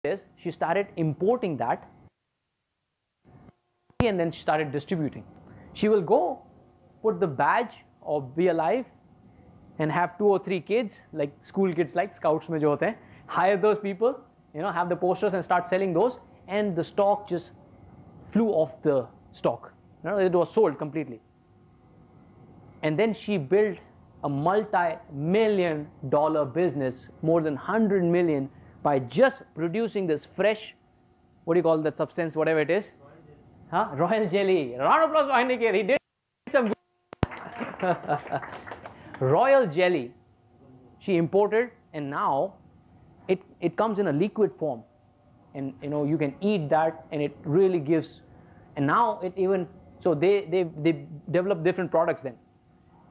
is she started importing that and then she started distributing. She will go put the badge of Be Alive and have 2 or 3 kids, like school kids, like scouts mein jo hote hain, hire those people, have the posters and start selling those, and the stock just flew off the stock. It was sold completely. And then she built a multi-million-dollar business, more than 100 million, by just producing this fresh, what do you call that substance, whatever it is? Royal jelly. Round of applause for Heineken. He did some good. Royal jelly. She imported, and now it comes in a liquid form, and you can eat that, and it really gives. And now it even so they develop different products.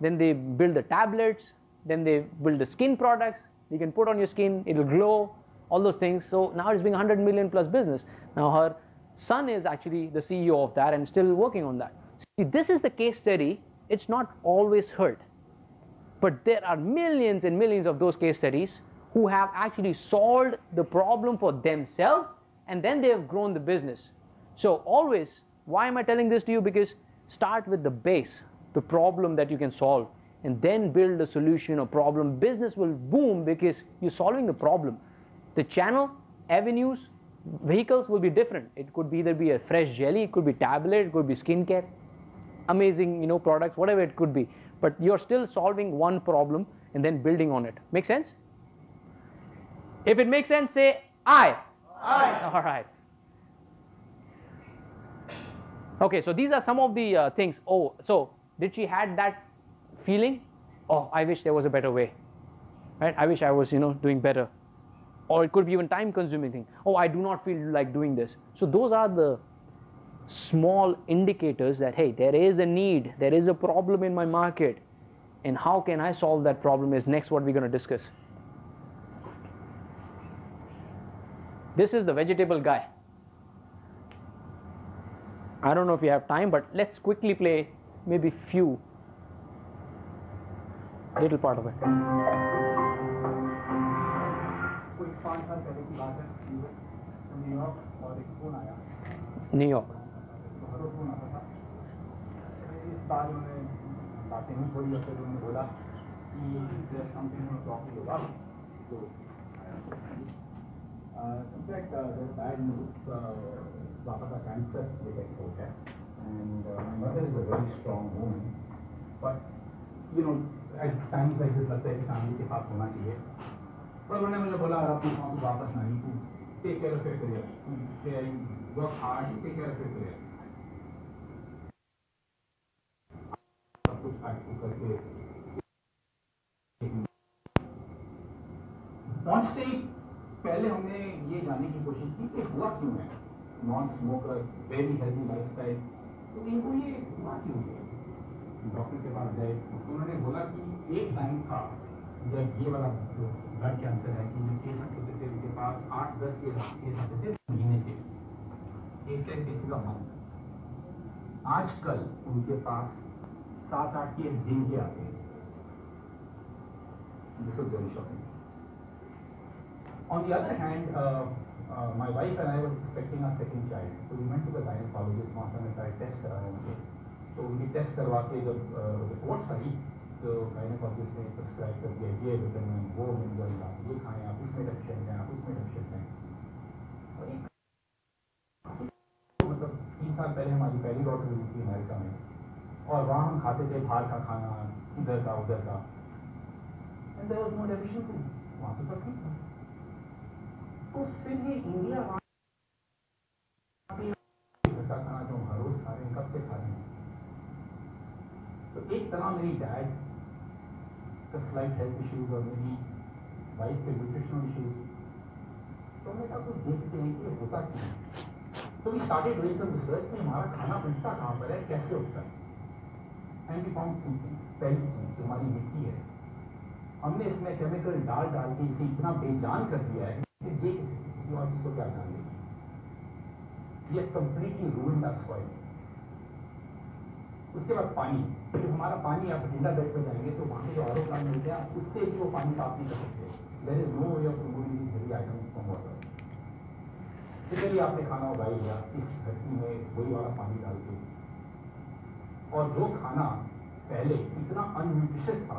Then they build the tablets. Then they build the skin products. You can put on your skin. It'll glow. All those things. So now it's being 100 million plus business. Now her son is actually the CEO of that and still working on that. See, this is the case study. It's not always heard, but there are millions and millions of those case studies who have actually solved the problem for themselves, and then they have grown the business. So always, why am I telling this to you? Because start with the base, the problem that you can solve, and then build a solution or problem. Business will boom because you're solving the problem. The channel, avenues, vehicles will be different. It could either be a fresh jelly, it could be tablet, it could be skincare, amazing products, whatever it could be. But you're still solving one problem and then building on it. Make sense? If it makes sense, say I. All right. Okay, so these are some of the things. Oh, so did she had that feeling? Oh, I wish there was a better way. Right? I wish I was, doing better. Or it could be even time-consuming thing. Oh, I do not feel like doing this. So those are the small indicators that, hey, there is a need, there is a problem in my market, and how can I solve that problem is next what we're going to discuss. This is the vegetable guy. I don't know if you have time, but let's quickly play maybe few little part of it. New York. In fact, there's bad news. Papa का cancer detect हो गया, and my mother is a very strong woman. But at times like this लगता है कि family के साथ होना चाहिए. पर उन्होंने मुझे बोला अगर अपनी माँ को वापस ना आई, तू take care of your career, work hard, take care of your career. सब कुछ practice करके पहुँचते ही पहले हमने ये जानने की कोशिश की कि हुआ क्यों है, non smoker, very healthy lifestyle, तो इनको ये हुआ क्यों है. डॉक्टर के पास गए, उन्होंने बोला कि एक टाइम था जब ये वाला जो ब्लड कैंसर है कि जो केस होते थे उनके पास 8-10 केस आते थे महीने के, 1-10 केसेस का मंथ. आजकल उनके पास 7-8 केस दिन के आते हैं. This was very shocking. On the other hand, my wife and I were expecting our second child, so we went to the gynecologist. वहाँ से हमें सारे टेस्ट कराए उनके, तो उनकी टेस्ट करवा के जब रिपोर्ट्स आई तो gynecologist ने प्रिस्क्राइब कर दिया ये विटामिन, वो मिनरल, आप ये खाएं, आप इसमें डेफिशिएंट हैं, आप उसमें डेफिशिएंट हैं. मतलब 3 साल पहले हमारी पहली डॉटर हुई थी अमेरिका में, और वहाँ हम खाते थे बाहर का खाना, इधर का उधर का, and there was no deficiency. वहाँ तो सब ठीक था. तो फिर ये इंडिया का खाना जो हम हर रोज खा रहे हैं, कब से खा रहे हैं. तो एक तरह मेरी डैड का स्लाइट हेल्थ इश्यूज और मेरी वाइफ के न्यूट्रिशनल इश्यूज, तो हमने कहा कुछ देखते हैं कि होता क्या है. तो we started doing some research कि हमारा खाना बनता कहाँ पर है, कैसे होता है. And we found 2 things. पहली चीज हमारी मिट्टी है, हमने इसमें केमिकल डाल के इसे इतना बेजान कर दिया है कि ये और जिसको क्या जान लेगी. ये कंप्लीटली रूइंड आवर सॉइल. उसके बाद पानी, तो हमारा पानी आप ठंडा बेड पे जाएंगे तो वहाँ से जो आरओ प्लांट मिलते हैं, उससे भी वो पानी साफ नहीं कर सकते. There is no way of removing these heavy items from water. फिर आपने खाना उगाई लिया इस धरती में वही वाला पानी डाल के, और जो खाना पहले इतना अनन्यूट्रिशियस था,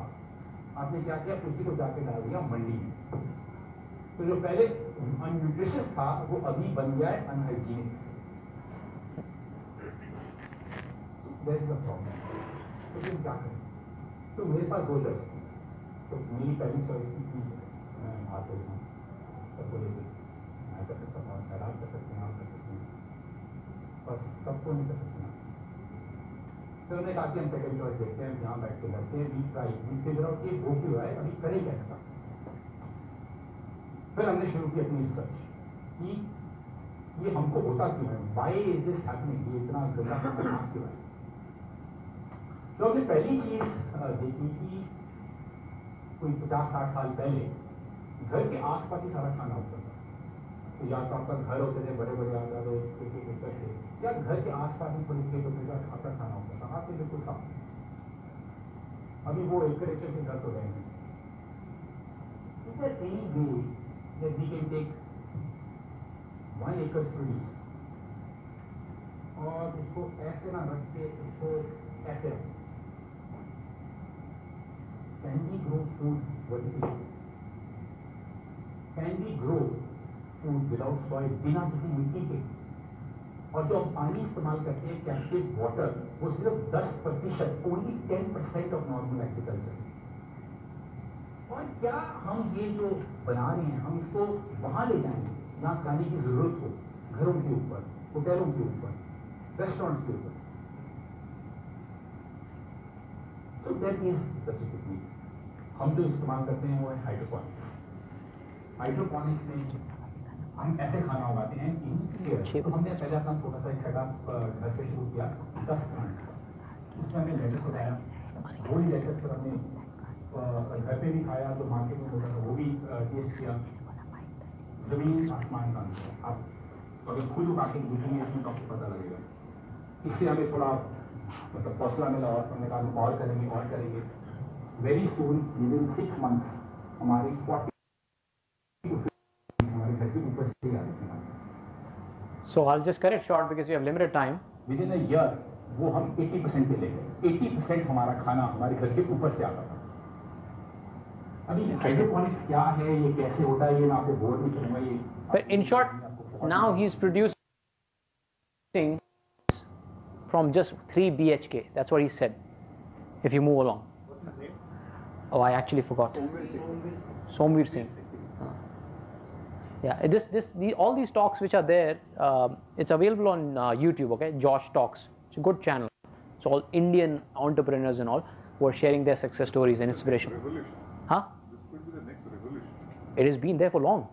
आपने क्या किया, उसी को जाके डाल दिया मंडी में। तो जो पहले अनन्यूट्रिशियस था वो अभी बन गया है unhygienic. That is the problem. तो फिर क्या करें? तो मेरे पास दो चॉइस थी। तो मेरी पहली चॉइस थी कि मैं बात करता हूँ, सबको लेके मैं कर सकता हूँ, शायद आप कर सकते हैं, आप कर सकते हैं, बस सबको नहीं कर सकते। फिर उन्होंने कहा कि हम सेकंड चॉइस देखते हैं, यहाँ बैठ के लड़ते हैं, we try, we figure out कि वो क्यों है, अभी करें क्या इसका। फिर हमने शुरू की अपनी रिसर्च कि ये हमको होता क्यों है, वाई इज दिस हैपनिंग, ये इतना गंदा खाना क्यों है। तो हमने पहली चीज देखी कि कोई 50-60 साल पहले घर के आसपास ही सारा खाना होता था। तो या तो आपका घर होते थे, बड़े बड़े आकार थे, या घर के आसपास ही थोड़ी खेत होते थे, आपका खाना होता था, आपके बिल्कुल साफ। अभी वो एकड़ एकड़ के घर तो गए हैं। Is there any way that we can take 1 acre produce और उसको ऐसे ना रख के उसको ऐसे रखें? Can we grow food vertically? Can we grow food without soil, बिना किसी मिट्टी के? और जो हम पानी इस्तेमाल करते हैं कैप्टिव वाटर, वो सिर्फ 10%, ओनली 10% ऑफ नॉर्मल एग्रीकल्चर। और क्या हम ये जो बना रहे हैं, हम इसको वहां ले जाएंगे जहाँ खाने की जरूरत हो, घरों के ऊपर, होटलों के ऊपर, रेस्टोरेंट्स के ऊपर? तो दैट इज द टेक्निक। हम जो इस्तेमाल करते हैं वो है हाइड्रोपोनिक्स। हाइड्रोपोनिक्स में हम ऐसे खाना उगाते हैं इन। तो हमने पहले अपना छोटा सा एक सेटअप घर पे शुरू किया 10 प्लांट का। उसमें हमने लेटेस्ट उगाया, वो ही लेटेस्ट पर हमने घर पे भी खाया, तो मार्केट में होता था वो भी टेस्ट किया। जमीन आसमान का अंतर है। आप अगर खुद उगा के देखेंगे इसमें तो आपको पता लगेगा। इससे हमें थोड़ा मतलब हौसला मिला और हमने कहा और करेंगे और करेंगे। वेरी सून विदिन 6 मंथ्स हमारी 40 हमारे घर के ऊपर से आ रही थी। So I'll just cut it short because we have limited time. Within a year वो हम 80% पे ले गए। 80% हमारा खाना हमारे घर के ऊपर से आता था। अभी हाइड्रोपोनिक्स क्या है, ये कैसे होता है, ये मैं आपको बोर नहीं करूंगा। ये But in short, now he's producing from just 3 BHK. That's what he said. If you move along. What's his name? Oh, I actually forgot. Somveer Singh. Yeah, all these talks which are there, it's available on YouTube. Okay, Josh Talks. It's a good channel. It's all Indian entrepreneurs and all who are sharing their success stories and inspiration. Revolution. Huh? This could be the next revolution. It has been there for long.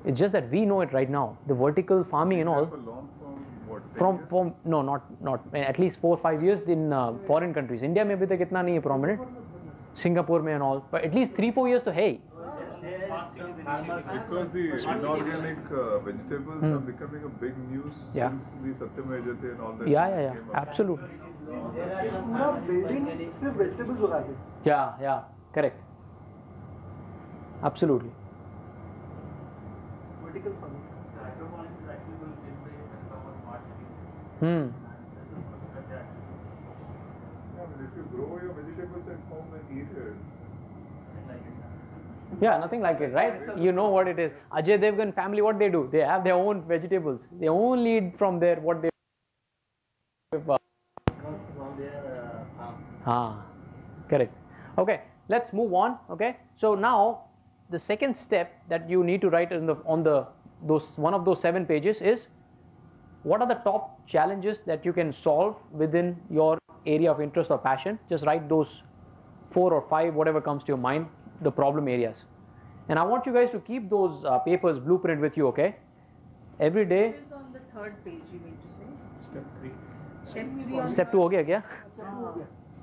It's just that we know it right now. The vertical farming and all. For long from what? From no, not at least 4 or 5 years in foreign countries. India में भी तो कितना नहीं है prominent. Singapore में and all. But at least 3-4 years तो है ही. Because the inorganic vegetables are becoming a big news since the Satyamejate and all that. Yeah, absolutely. पूरा बिल्डिंग सिर्फ वेजिटेबल्स उगाते हैं। Yeah, correct. Absolutely. Vertical farming. If you grow your vegetables at home and eat it. Yeah, nothing like it, right? You know what it is. Ajay Devgan family, what they do? They have their own vegetables. They only eat from there what they. Correct. Okay, let's move on. Okay, so now the second step that you need to write on one of those 7 pages is what are the top challenges that you can solve within your area of interest or passion. Just write those 4 or 5, whatever comes to your mind, the problem areas. And I want you guys to keep those papers, blueprint with you, okay? Every day. This is on the 3rd page, you mean to say? Step 3. Step 3 on Step 2 हो गया क्या?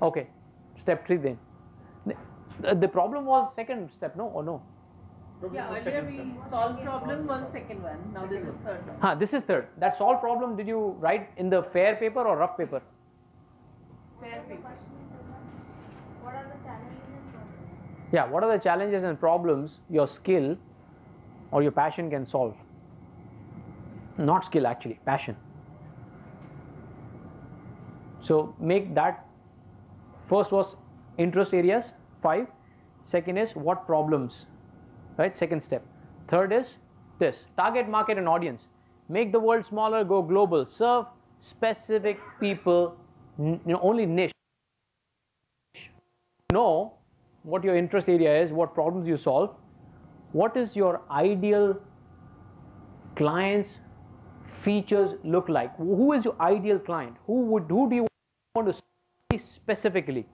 Okay. Step 3 then. The problem was second step, no or no? Yeah, earlier we solved problem was second one. Now this is third one. This is third. That solved problem, did you write in the fair paper or rough paper? Fair paper. What are the challenges and problems? Yeah, what are the challenges and problems your skill or your passion can solve? Not skill actually, passion. So make that, first was interest areas, 5. Second is what problems, right? Second step. Third is this, target market and audience. Make the world smaller, go global. Serve specific people, only niche. Know what your interest area is, what problems you solve, what is your ideal client's features look like. Who is your ideal client? Who do you want to see specifically,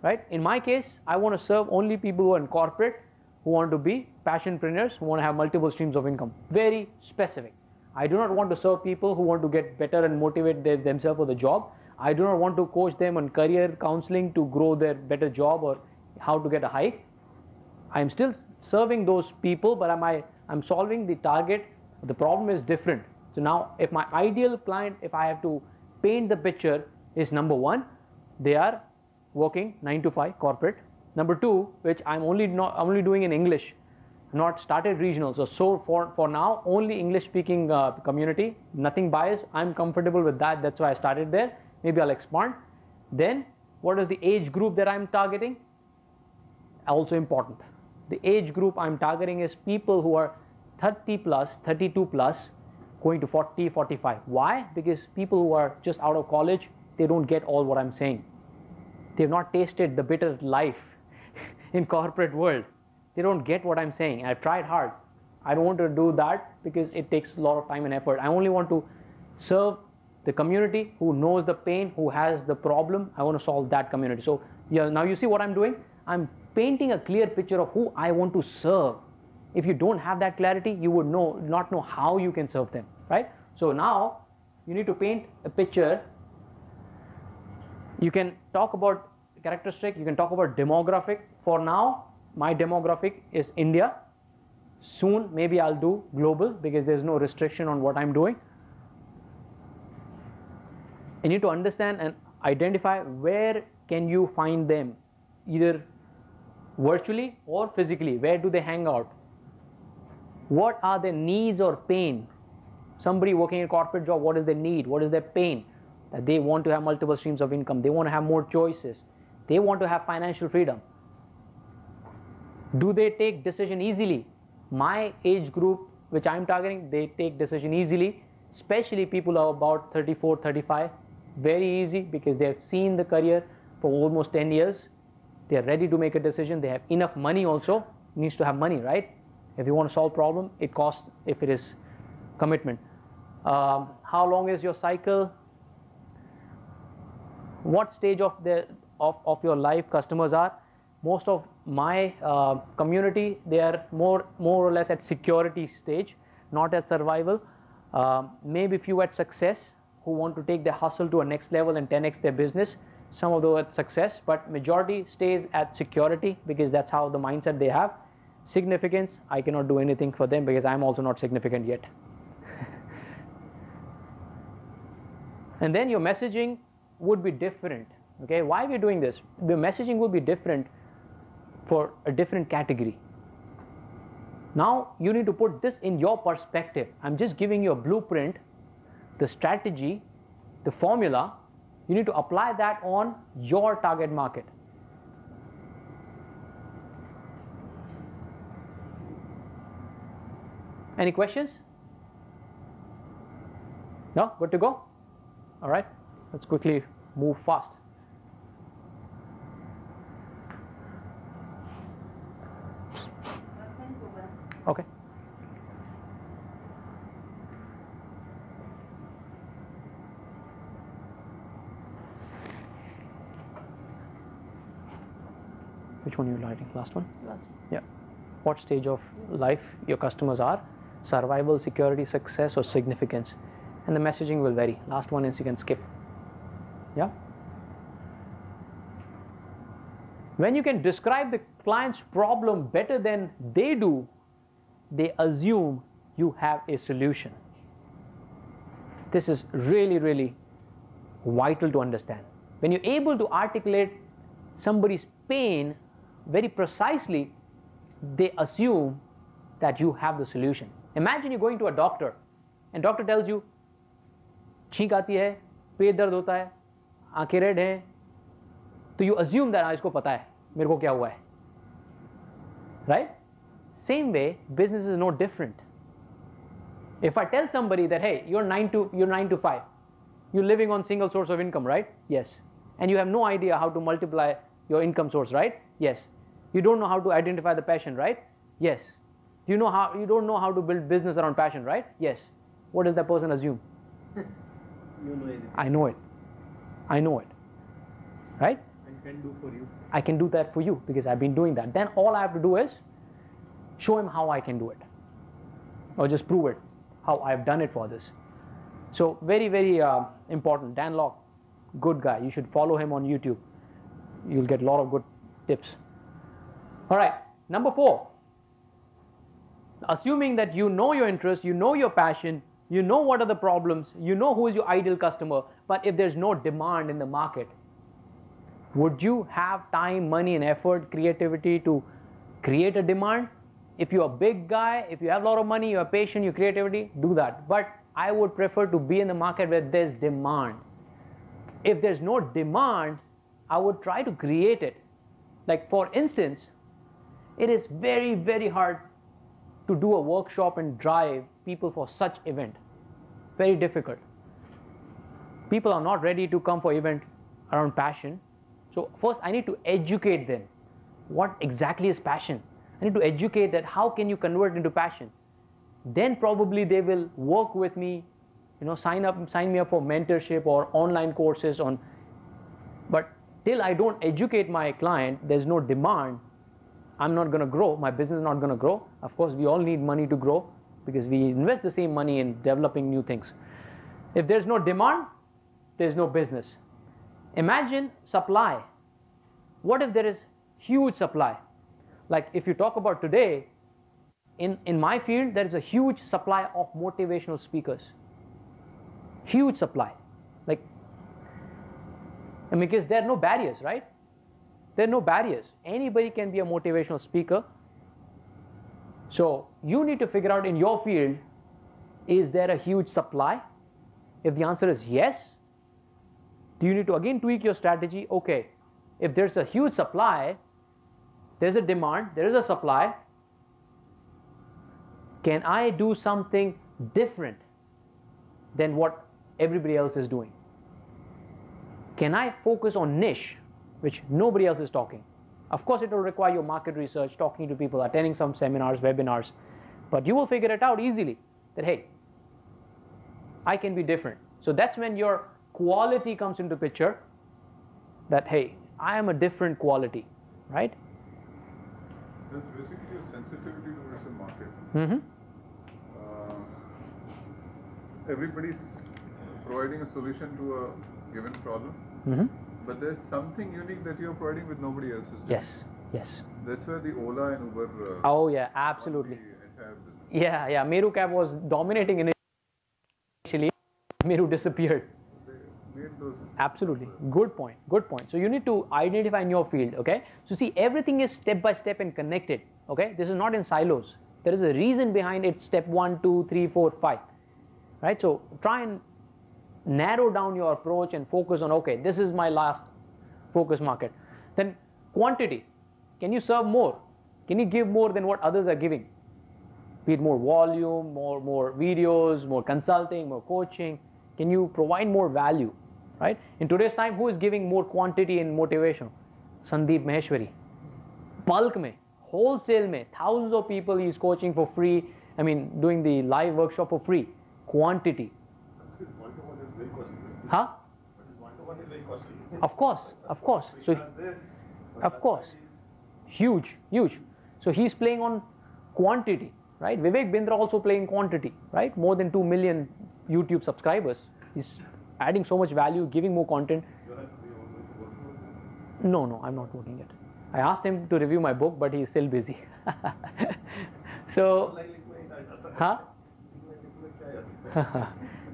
right? In my case, I want to serve only people who are in corporate, who want to be passionpreneurs, who want to have multiple streams of income. Very specific. I do not want to serve people who want to get better and motivate themselves for the job. I do not want to coach them on career counseling to grow their better job or how to get a hike. I am still serving those people, but I'm solving the target. The problem is different. So now if my ideal client, if I have to paint the picture, is number 1, they are working 9 to 5 corporate. Number 2, which I'm only doing in English, not started regional. So for now, only English speaking community, nothing biased. I'm comfortable with that. That's why I started there. Maybe I'll expand. Then what is the age group that I'm targeting? Also important. The age group I'm targeting is people who are 30 plus, 32 plus, going to 40, 45. Why? Because people who are just out of college, they don't get all what I'm saying. They've not tasted the bitter life in corporate world. They don't get what I'm saying. I've tried hard. I don't want to do that because it takes a lot of time and effort. I only want to serve the community who knows the pain, who has the problem. I want to solve that community. So yeah, now you see what I'm doing? I'm painting a clear picture of who I want to serve. If you don't have that clarity, you would not know how you can serve them, right? So now you need to paint a picture. You can talk about characteristic, you can talk about demographic. For now, my demographic is India. Soon maybe I'll do global because there's no restriction on what I'm doing. You need to understand and identify where can you find them, either virtually or physically. Where do they hang out? What are their needs or pain? Somebody working in a corporate job, what is their need? What is their pain? That they want to have multiple streams of income. They want to have more choices. They want to have financial freedom. Do they take decision easily? My age group, which I'm targeting, they take decision easily, especially people who are about 34, 35. Very easy because they have seen the career for almost 10 years. They are ready to make a decision. They have enough money also. Needs to have money, right? If you want to solve problem, it costs if it is commitment. How long is your cycle? What stage of your life customers are? Most of my community, they are more or less at security stage, not at survival. Maybe few at success who want to take their hustle to a next level and 10x their business. Some of those at success, but majority stays at security because that's how the mindset they have. Significance, I cannot do anything for them because I'm also not significant yet. And then your messaging would be different. Okay, why we're doing this? The messaging will be different for a different category. Now you need to put this in your perspective. I'm just giving you a blueprint, the strategy, the formula. You need to apply that on your target market. Any questions? No? Good to go? All right, let's quickly move fast. Okay. Which one are you lighting? Last one? Last one. Yeah. What stage of life your customers are? Survival, security, success, or significance? And the messaging will vary. Last one is you can skip. Yeah. When you can describe the client's problem better than they do, they assume you have a solution. This is really, really vital to understand. When you're able to articulate somebody's pain very precisely, they assume that you have the solution. Imagine you're going to a doctor and doctor tells you छींक आती है, पेट दर्द होता है, आंखें red हैं, तो you assume that इसको पता है मेरे को क्या हुआ है, right? Same way, business is no different. If I tell somebody that, hey, you're 9 to 5, you're living on single source of income, right? Yes. And you have no idea how to multiply your income source, right? Yes. You don't know how to identify the passion, right? Yes. You don't know how to build business around passion, right? Yes. What does that person assume? You know it. I know it. I know it. Right? I can do for you. I can do that for you because I've been doing that. Then all I have to do is show him how I can do it, or just prove it, how I've done it for others. So very, very important. Dan Locke, good guy. You should follow him on YouTube. You'll get a lot of good tips. All right, number 4. Assuming that you know your interest, you know your passion, you know what are the problems, you know who is your ideal customer, but if there's no demand in the market, would you have time, money and effort, creativity to create a demand? If you're a big guy, if you have a lot of money, you have patience, you have creativity, do that. But I would prefer to be in the market where there's demand. If there's no demand, I would try to create it. Like for instance, it is very, very hard to do a workshop and drive people for such event. Very difficult. People are not ready to come for event around passion. So first I need to educate them. What exactly is passion? I need to educate that how can you convert into passion. Then probably they will work with me, sign me up for mentorship or online courses on. But till I don't educate my client, there's no demand, I'm not going to grow, my business is not going to grow. Of course, we all need money to grow because we invest the same money in developing new things. If there's no demand, there's no business. Imagine supply. What if there is huge supply? Like if you talk about today, in my field, there is a huge supply of motivational speakers. Huge supply. Because there are no barriers, right? There are no barriers. Anybody can be a motivational speaker. So you need to figure out in your field, is there a huge supply? If the answer is yes, do you need to again tweak your strategy? Okay, if there's a huge supply, there's a demand, there is a supply, can I do something different than what everybody else is doing? Can I focus on niche, which nobody else is talking? Of course, it will require your market research, talking to people, attending some seminars, webinars, but you will figure it out easily that, hey, I can be different. So that's when your quality comes into picture, that, hey, I am a different quality, right? There's basically a sensitivity towards the market. Mm-hmm. Everybody's providing a solution to a given problem, Mm-hmm. but there's something unique that you're providing with nobody else is doing. Yes, yes. That's where the Ola and Uber Oh yeah, absolutely. the entire business. Yeah, Meru Cab was dominating initially. Meru disappeared. They made those. Absolutely. Good point. Good point. So you need to identify in your field, okay? So see, everything is step by step and connected, okay? This is not in silos. There is a reason behind it, step 1, 2, 3, 4, 5, right? So try and narrow down your approach and focus on, okay, this is my last focus market. Then quantity. Can you serve more? Can you give more than what others are giving? Be it more volume, more videos, more consulting, more coaching. Can you provide more value, right? In today's time, who is giving more quantity and motivation? Sandeep Maheshwari. Bulk mein, wholesale mein, thousands of people he is coaching for free. I mean, doing the live workshop for free. Quantity. Huh? Of course. So, of course, huge. So he's playing on quantity, right? Vivek Bindra also playing quantity, right? More than 2 million YouTube subscribers. He's adding so much value, giving more content. No, I'm not working yet. I asked him to review my book, but he's still busy. So, huh?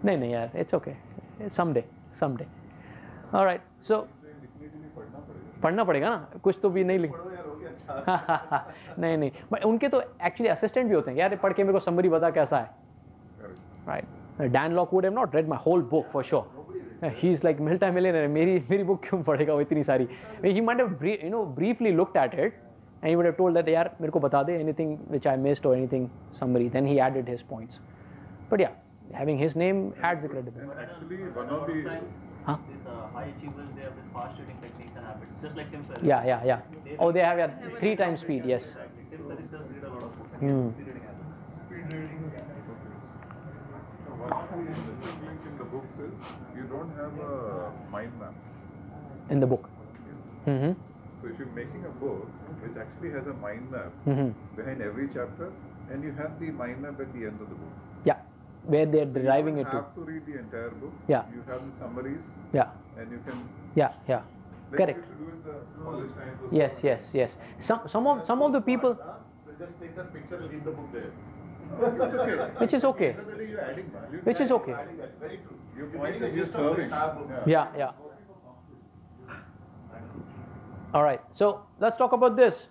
No, yaar, it's okay. Someday. All right. So, पढ़ना पड़ेगा ना, कुछ तो भी नहीं लिख नहीं, but उनके तो actually assistant भी होते हैं यार, पढ़ के मेरे को summary बता कैसा है, right? Dan Lok would have not read my whole book for sure. He's like multi-millionaire. मेरी book क्यों पढ़ेगा वो इतनी सारी? He might have briefly looked at it, and he would have told that यार मेरे को बता दे anything which I missed or anything summary. Then he added his points. But yeah, having his name adds the credibility. Actually, one of the These high achievers, they have this fast reading techniques and habits, just like Tim Ferriss. Yeah. Oh, they have 3 times speed. Yes. Exactly. Tim Ferriss does read a lot of books. And Hmm. speed reading habits. one of the interesting things in the books is you don't have a mind map. In the book. Mm-hmm. So if you're making a book which actually has a mind map Mm-hmm. behind every chapter, and you have the mind map at the end of the book. Yeah, where they're So deriving you it don't to. have to read the entire book. Yeah. You have the summaries, Yeah, and you can. yeah. Like Correct. you should do in the college time. Yes. Some of the people, Just take that picture and leave the book there. It's okay. which is okay. Generally, you're adding value. Which is okay. Adding that, very true. Your You're point getting a is gist just of the serving. entire book. Yeah. All right. So let's talk about this.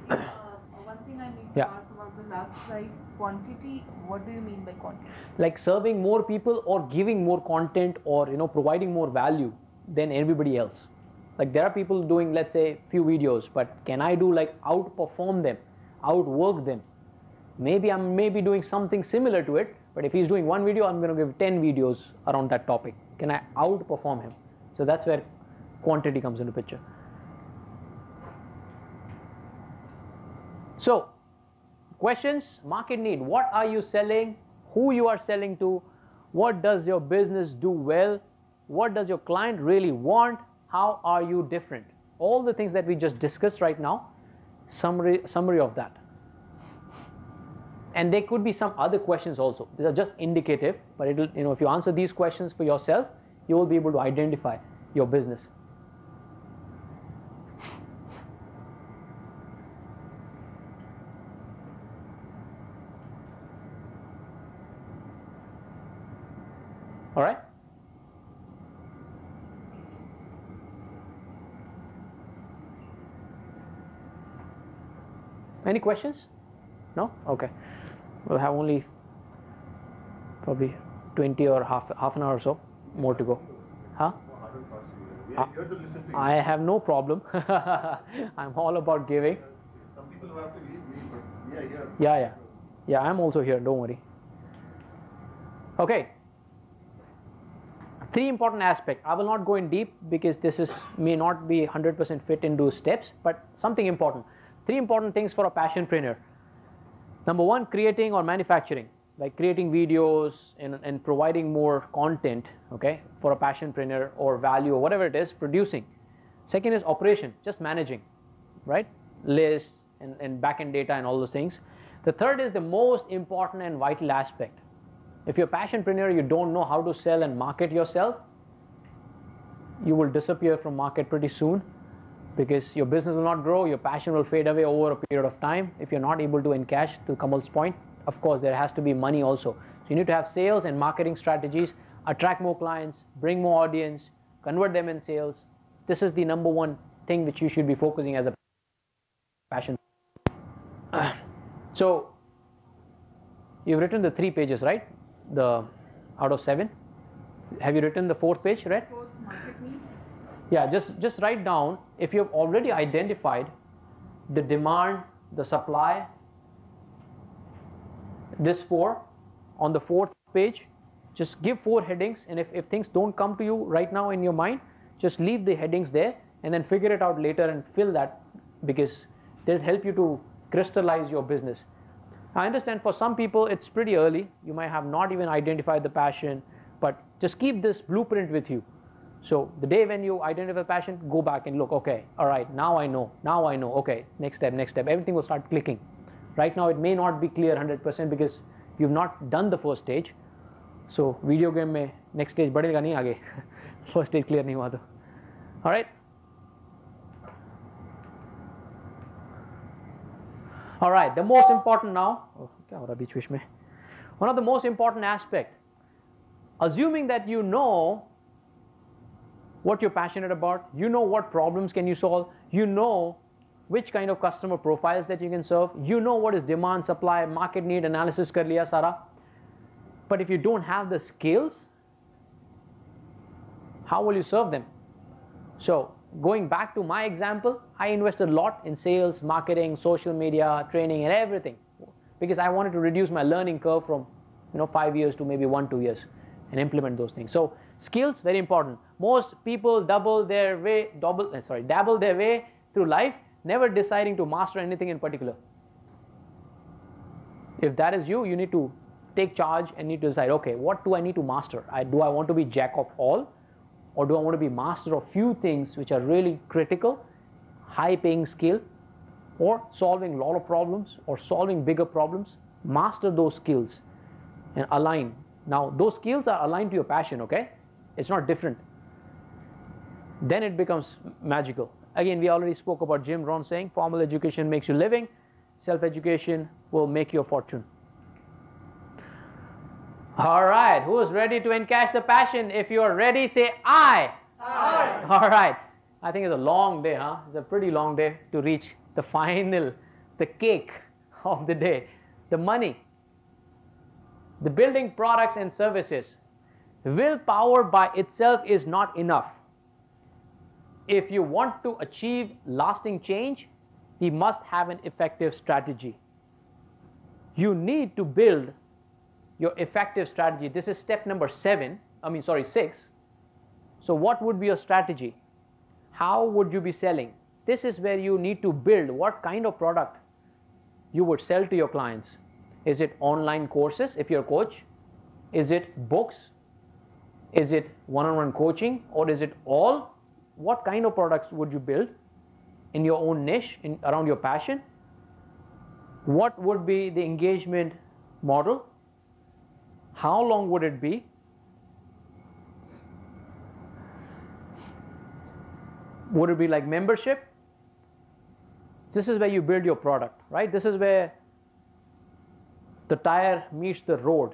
One thing I need to Yeah. ask about the last slide, quantity. What do you mean by quantity? Like serving more people or giving more content or providing more value than everybody else. Like there are people doing, let's say, few videos, but can I do like outperform them, outwork them? Maybe I'm doing something similar to it, but if he's doing one video, I'm going to give 10 videos around that topic. Can I outperform him? So that's where quantity comes into picture. So questions, market need. What are you selling? Who you are selling to? What does your business do well? What does your client really want? How are you different? All the things that we just discussed right now, summary of that. And there could be some other questions also. These are just indicative, but it'll, if you answer these questions for yourself, you will be able to identify your business. All right? Any questions? No? Okay. We'll have only probably 20 or half an hour or so more to go. Huh? We are here to listen to you. I have no problem. I'm all about giving. Some people who have to leave me, but we are here. Yeah, I'm also here, don't worry. Okay. 3 important aspects. I will not go in deep because this may not be 100% fit into steps, but something important. 3 important things for a passionpreneur. Number 1, creating or manufacturing, like creating videos and providing more content, okay, for a passionpreneur or value or whatever it is, producing. Second is operation, just managing, right? Lists and backend data and all those things. The third is the most important and vital aspect. If you're a passionpreneur, you don't know how to sell and market yourself, you will disappear from market pretty soon because your business will not grow, your passion will fade away over a period of time. If you're not able to encash, to Kamal's point, of course there has to be money also. So you need to have sales and marketing strategies, attract more clients, bring more audience, convert them in sales. This is the number 1 thing which you should be focusing as a passion. So you've written the 3 pages, right? Out of 7. Have you written the 4th page, right? Fourth, market need. Yeah, just write down if you've already identified the demand, the supply, this 4 on the 4th page. Just give 4 headings, and if things don't come to you right now in your mind, just leave the headings there and then figure it out later and fill that, because they'll help you to crystallize your business. I understand for some people it's pretty early. You might have not even identified the passion, but just keep this blueprint with you. So the day when you identify passion, go back and look, okay, all right, now I know, okay, next step, everything will start clicking. Right now it may not be clear 100% because you've not done the first stage. So video game mein next stage badega nahi aage. First stage clear nahi hua to. All right. All right, the most important now, one of the most important aspect, assuming that you know what you're passionate about, you know what problems can you solve, you know which kind of customer profiles that you can serve. You know what is demand, supply, market need analysis kar liya sara. But if you don't have the skills, how will you serve them? So going back to my example, I invested a lot in sales, marketing, social media, training, and everything, because I wanted to reduce my learning curve from 5 years to maybe 1-2 years and implement those things. So skills, very important. Most people dabble their way through life, never deciding to master anything in particular. If that is you, you need to take charge and need to decide, okay, what do I need to master? Do I want to be jack of all, or do I want to be master of few things which are really critical, high paying skill, or solving a lot of problems, or solving bigger problems? Master those skills and align. Now those skills are aligned to your passion, okay? It's not different. Then it becomes magical. Again, we already spoke about Jim Rohn saying, formal education makes you living, self-education will make you a fortune. All right, who is ready to encash the passion? If you are ready, say I. Aye. All right. I think it's a long day, huh? It's a pretty long day to reach the final, the cake of the day, the money. The building products and services. Willpower by itself is not enough. If you want to achieve lasting change, we must have an effective strategy. You need to build your effective strategy. This is step number 6. So what would be your strategy? How would you be selling? This is where you need to build what kind of product you would sell to your clients. Is it online courses if you're a coach? Is it books? Is it one-on-one coaching? Or is it all? What kind of products would you build in your own niche, around your passion? What would be the engagement model? How long would it be? Would it be like membership? This is where you build your product, right? This is where the tire meets the road.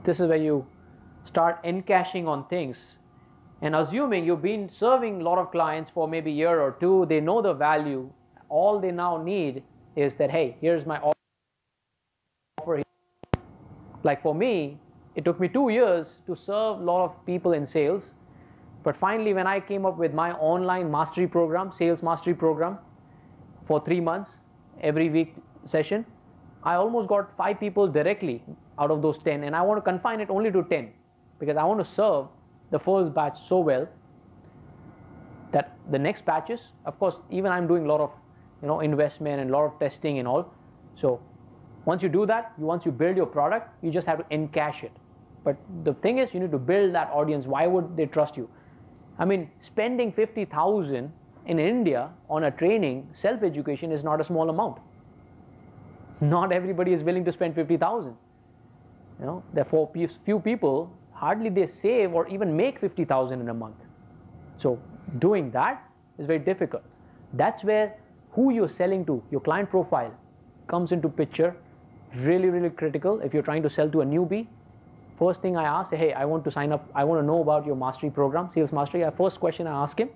This is where you start encashing on things and assuming you've been serving a lot of clients for maybe a year or two. They know the value. All they now need is that, hey, here's my offer. Like for me, it took me 2 years to serve a lot of people in sales. But finally, when I came up with my online mastery program, sales mastery program, for 3 months, every week session, I almost got 5 people directly out of those 10. And I want to confine it only to 10 because I want to serve the first batch so well that the next batches, of course, even I'm doing a lot of investment and a lot of testing and all. So once you do that, once you build your product, you just have to encash it. But the thing is, you need to build that audience. Why would they trust you? I mean, spending 50,000 in India on a training, self-education is not a small amount. Not everybody is willing to spend 50,000. Therefore, few people, hardly they save or even make 50,000 in a month. So doing that is very difficult. That's where who you're selling to, your client profile, comes into picture. Really, really critical. If you're trying to sell to a newbie, first thing I ask, hey, I want to sign up. I want to know about your mastery program, sales mastery. First question I ask him,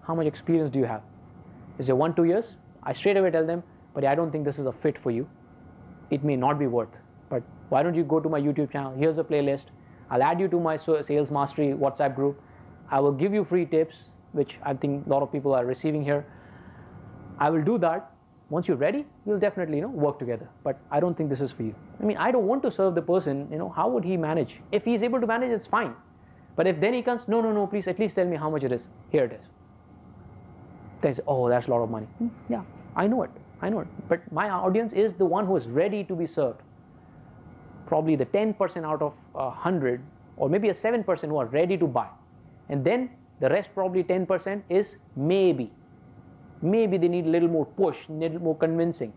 how much experience do you have? Is it 1-2 years? I straight away tell them, but I don't think this is a fit for you. It may not be worth. But why don't you go to my YouTube channel? Here's a playlist. I'll add you to my sales mastery WhatsApp group. I will give you free tips, which I think a lot of people are receiving here. I will do that. Once you're ready, we'll definitely work together. But I don't think this is for you. I mean, I don't want to serve the person. How would he manage? If he's able to manage, it's fine. But if then he comes, no, please at least tell me how much it is. Here it is. They say, oh, that's a lot of money. Yeah, I know it. But my audience is the one who is ready to be served. Probably the 10% out of 100, or maybe a 7% who are ready to buy. And then the rest, probably 10%, is maybe. Maybe they need a little more push, a little more convincing.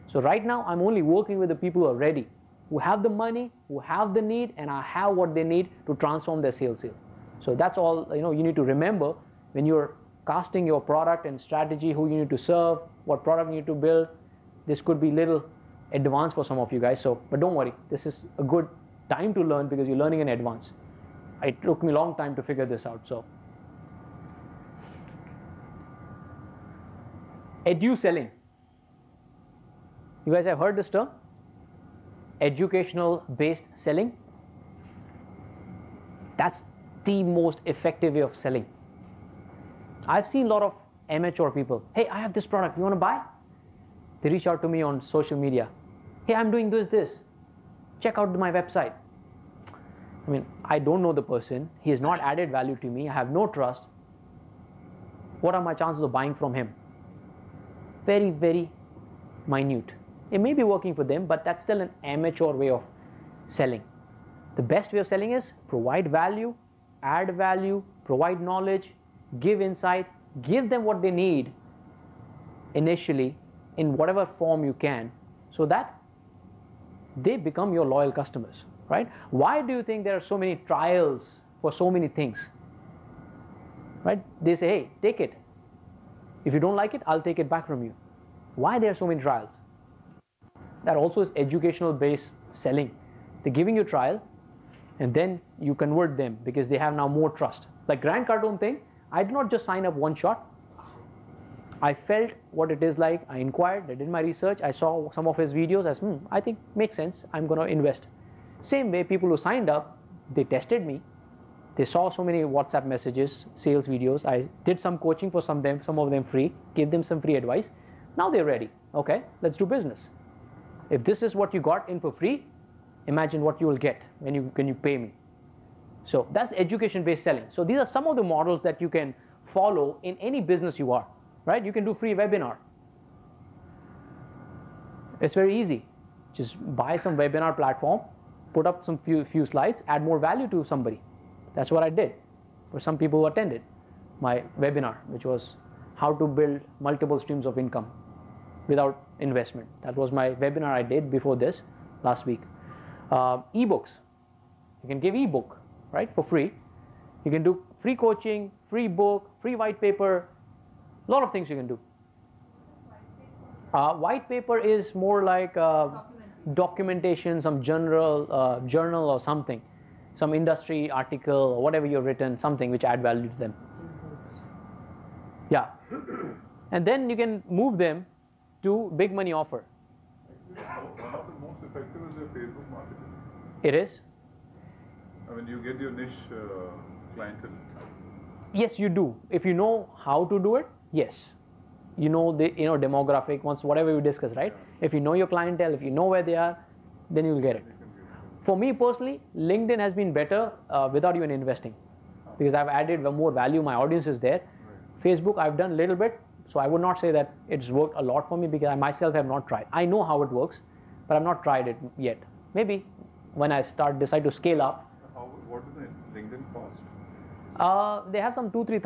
So right now, I'm only working with the people who are ready, who have the money, who have the need, and I have what they need to transform their sales. So that's all you need to remember when you're casting your product and strategy, who you need to serve, what product you need to build. This could be little advanced for some of you guys. But don't worry, this is a good time to learn because you're learning in advance. It took me a long time to figure this out. So Edu selling. You guys have heard this term? Educational based selling. That's the most effective way of selling. I've seen a lot of amateur people. Hey, I have this product, you want to buy? They reach out to me on social media. Hey, I'm doing this. Check out my website. I mean, I don't know the person. He has not added value to me. I have no trust. What are my chances of buying from him? Very, very minute. It may be working for them, but that's still an amateur way of selling. The best way of selling is provide value, add value, provide knowledge, give insight, give them what they need initially in whatever form you can, so that they become your loyal customers, right? Why do you think there are so many trials for so many things, right? They say, hey, take it. If you don't like it, I'll take it back from you. Why there are so many trials? That also is educational based selling. They're giving you trial and then you convert them because they have now more trust. Like Grant Cardone thing, I did not just sign up one shot. I felt what it is like. I inquired, I did my research, I saw some of his videos. I said, I think makes sense, I'm going to invest. Same way, people who signed up, they tested me. They saw so many WhatsApp messages, sales videos. I did some coaching for some of them free, gave them some free advice. Now they're ready. Okay, let's do business. If this is what you got in for free, imagine what you will get when you pay me. So that's education-based selling. So these are some of the models that you can follow in any business you are, right? You can do free webinar. It's very easy. Just buy some webinar platform, put up some few slides, add more value to somebody. That's what I did for some people who attended my webinar, which was how to build multiple streams of income without investment. That was my webinar I did before this last week. Ebooks. You can give ebook, right, for free. You can do free coaching, free book, free white paper, a lot of things you can do. White paper is more like documentation, some journal or something, some industry article or whatever you've written, something which add value to them. Yeah. And then you can move them to big money offer. One of the most effective is your Facebook marketing. It is. I mean, you get your niche clientele. Yes, you do. If you know how to do it, yes. You know the demographic, once whatever you discuss, right? Yeah. If you know your clientele, if you know where they are, then you'll get it. For me personally, LinkedIn has been better without even investing, because I've added more value. My audience is there. Right. Facebook, I've done a little bit, so I would not say that it's worked a lot for me, because I myself have not tried. I know how it works, but I've not tried it yet. Maybe when I decide to scale up. What does the LinkedIn cost? They have some 2,000-3,000.